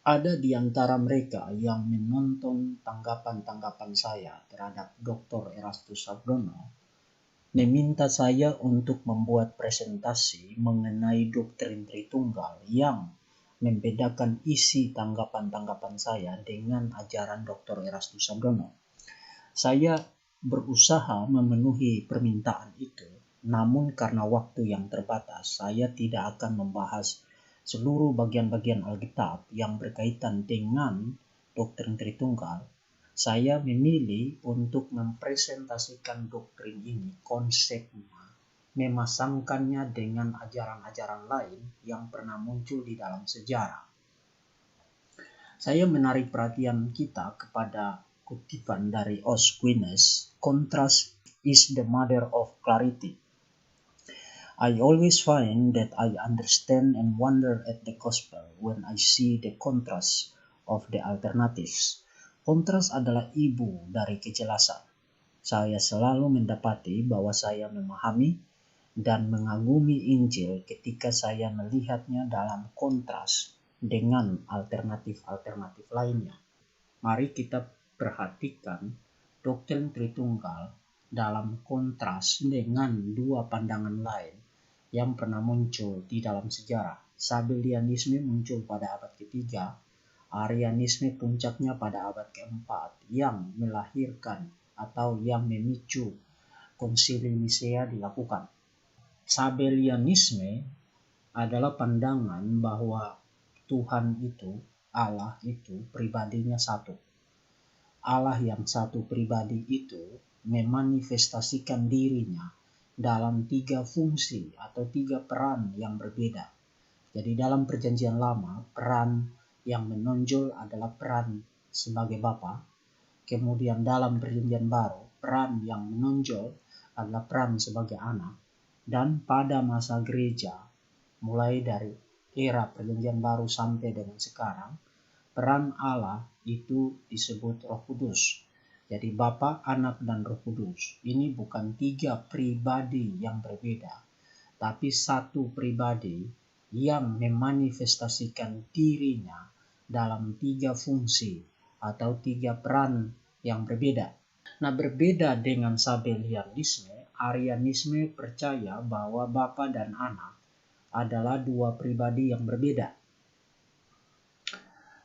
Ada di antara mereka yang menonton tanggapan-tanggapan saya terhadap Dr. Erastus Sabdono, meminta saya untuk membuat presentasi mengenai doktrin Tritunggal yang membedakan isi tanggapan-tanggapan saya dengan ajaran Dr. Erastus Sabdono. Saya berusaha memenuhi permintaan itu, namun karena waktu yang terbatas, saya tidak akan membahas seluruh bagian-bagian Alkitab yang berkaitan dengan doktrin Tritunggal. Saya memilih untuk mempresentasikan doktrin ini, konsepnya, memasangkannya dengan ajaran-ajaran lain yang pernah muncul di dalam sejarah. Saya menarik perhatian kita kepada kutipan dari Os Guinness, "Contrast is the mother of clarity." I always find that I understand and wonder at the gospel when I see the contrast of the alternatives. Kontras adalah ibu dari kejelasan. Saya selalu mendapati bahwa saya memahami dan mengagumi Injil ketika saya melihatnya dalam kontras dengan alternatif-alternatif lainnya. Mari kita perhatikan doktrin Tritunggal dalam kontras dengan dua pandangan lain yang pernah muncul di dalam sejarah. Sabellianisme muncul pada abad ketiga, Arianisme puncaknya pada abad keempat yang melahirkan atau yang memicu Konsili Nisea dilakukan. Sabellianisme adalah pandangan bahwa Tuhan itu, Allah itu, pribadinya satu. Allah yang satu pribadi itu memanifestasikan dirinya dalam 3 fungsi atau 3 peran yang berbeda. Jadi dalam Perjanjian Lama, peran yang menonjol adalah peran sebagai Bapa. Kemudian dalam Perjanjian Baru, peran yang menonjol adalah peran sebagai anak. Dan pada masa gereja, mulai dari era Perjanjian Baru sampai dengan sekarang, peran Allah itu disebut Roh Kudus. Jadi Bapa, Anak, dan Roh Kudus. Ini bukan 3 pribadi yang berbeda, tapi satu pribadi yang memanifestasikan dirinya dalam 3 fungsi atau 3 peran yang berbeda. Nah, berbeda dengan Sabellianisme, Arianisme percaya bahwa Bapa dan Anak adalah 2 pribadi yang berbeda.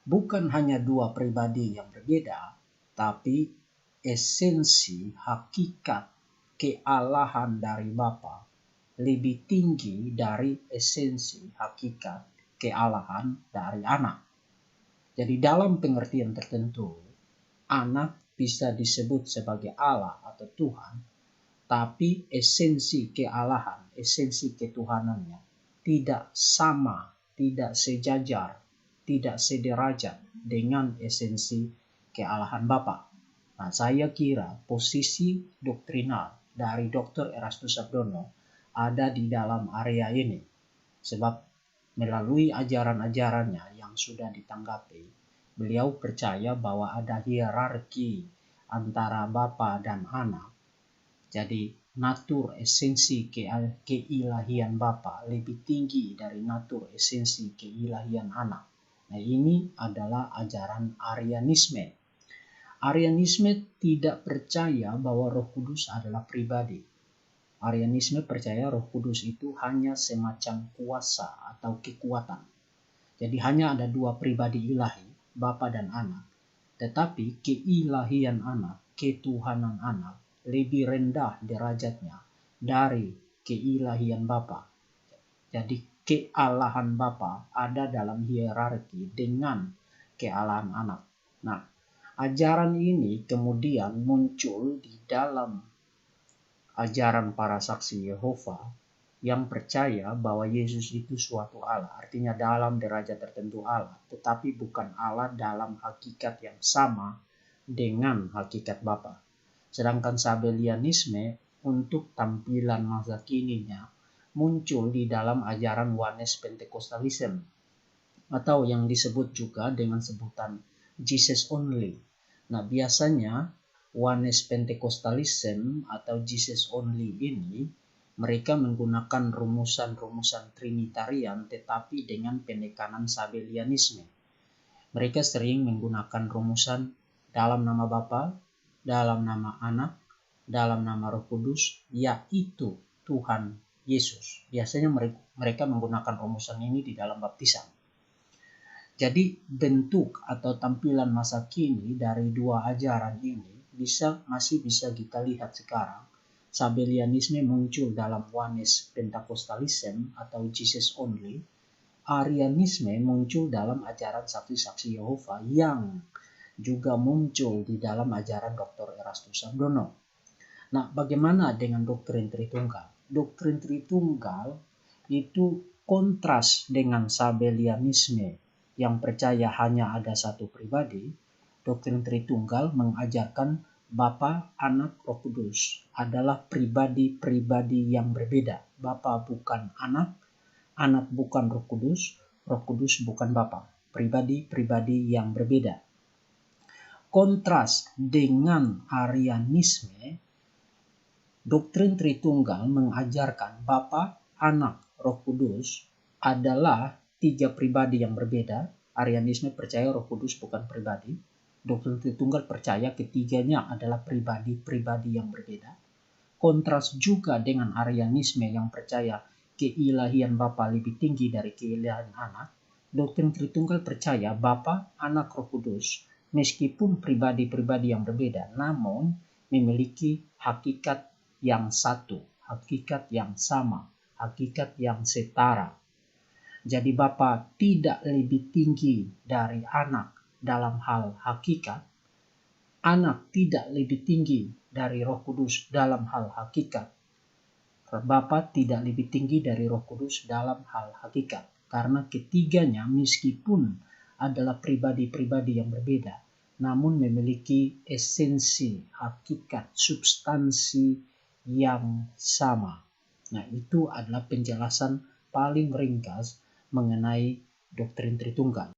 Bukan hanya 2 pribadi yang berbeda, tapi esensi, hakikat, kealahan dari Bapa lebih tinggi dari esensi, hakikat, kealahan dari Anak. Jadi dalam pengertian tertentu, Anak bisa disebut sebagai Allah atau Tuhan, tapi esensi kealahan, esensi ketuhanannya tidak sama, tidak sejajar, tidak sederajat dengan esensi kealahan Bapa. Nah, saya kira posisi doktrinal dari Dr. Erastus Sabdono ada di dalam area ini, sebab melalui ajaran-ajarannya yang sudah ditanggapi, beliau percaya bahwa ada hierarki antara Bapa dan Anak. Jadi natur esensi keilahian Bapa lebih tinggi dari natur esensi keilahian Anak. Nah, ini adalah ajaran Arianisme. Arianisme tidak percaya bahwa Roh Kudus adalah pribadi. Arianisme percaya Roh Kudus itu hanya semacam kuasa atau kekuatan. Jadi hanya ada 2 pribadi ilahi, Bapa dan Anak. Tetapi keilahian Anak, ketuhanan Anak lebih rendah derajatnya dari keilahian Bapa. Jadi kealahan Bapa ada dalam hierarki dengan kealahan Anak. Nah, ajaran ini kemudian muncul di dalam ajaran para saksi Yehova yang percaya bahwa Yesus itu suatu Allah, artinya dalam derajat tertentu Allah, tetapi bukan Allah dalam hakikat yang sama dengan hakikat Bapa. Sedangkan Sabellianisme untuk tampilan masa kininya muncul di dalam ajaran Oneness Pentecostalism atau yang disebut juga dengan sebutan Jesus Only. Nah, biasanya Oneness Pentecostalism atau Jesus Only ini mereka menggunakan rumusan-rumusan Trinitarian tetapi dengan penekanan Sabellianisme. Mereka sering menggunakan rumusan dalam nama Bapa, dalam nama Anak, dalam nama Roh Kudus, yaitu Tuhan Yesus. Biasanya mereka menggunakan rumusan ini di dalam baptisan. Jadi bentuk atau tampilan masa kini dari dua ajaran ini masih bisa kita lihat sekarang. Sabellianisme muncul dalam Oneness Pentecostalism atau Jesus Only. Arianisme muncul dalam ajaran saksi-saksi Yehova yang juga muncul di dalam ajaran Dr. Erastus Sardono. Nah, bagaimana dengan doktrin Tritunggal? Doktrin Tritunggal itu kontras dengan Sabellianisme yang percaya hanya ada satu pribadi. Doktrin Tritunggal mengajarkan Bapa, Anak, Roh Kudus adalah pribadi-pribadi yang berbeda. Bapa bukan Anak, Anak bukan Roh Kudus bukan Bapa. Pribadi-pribadi yang berbeda. Kontras dengan Arianisme, doktrin Tritunggal mengajarkan Bapa, Anak, Roh Kudus adalah tiga pribadi yang berbeda. Arianisme percaya Roh Kudus bukan pribadi. Doktrin Tritunggal percaya ketiganya adalah pribadi-pribadi yang berbeda. Kontras juga dengan Arianisme yang percaya keilahian Bapa lebih tinggi dari keilahian Anak. Doktrin Tritunggal percaya Bapa, Anak, Roh Kudus meskipun pribadi-pribadi yang berbeda, namun memiliki hakikat yang satu, hakikat yang sama, hakikat yang setara. Jadi Bapa tidak lebih tinggi dari Anak dalam hal hakikat, Anak tidak lebih tinggi dari Roh Kudus dalam hal hakikat, Bapa tidak lebih tinggi dari Roh Kudus dalam hal hakikat. Karena ketiganya meskipun adalah pribadi-pribadi yang berbeda, namun memiliki esensi, hakikat, substansi yang sama. Nah, itu adalah penjelasan paling ringkas mengenai doktrin Tritunggal.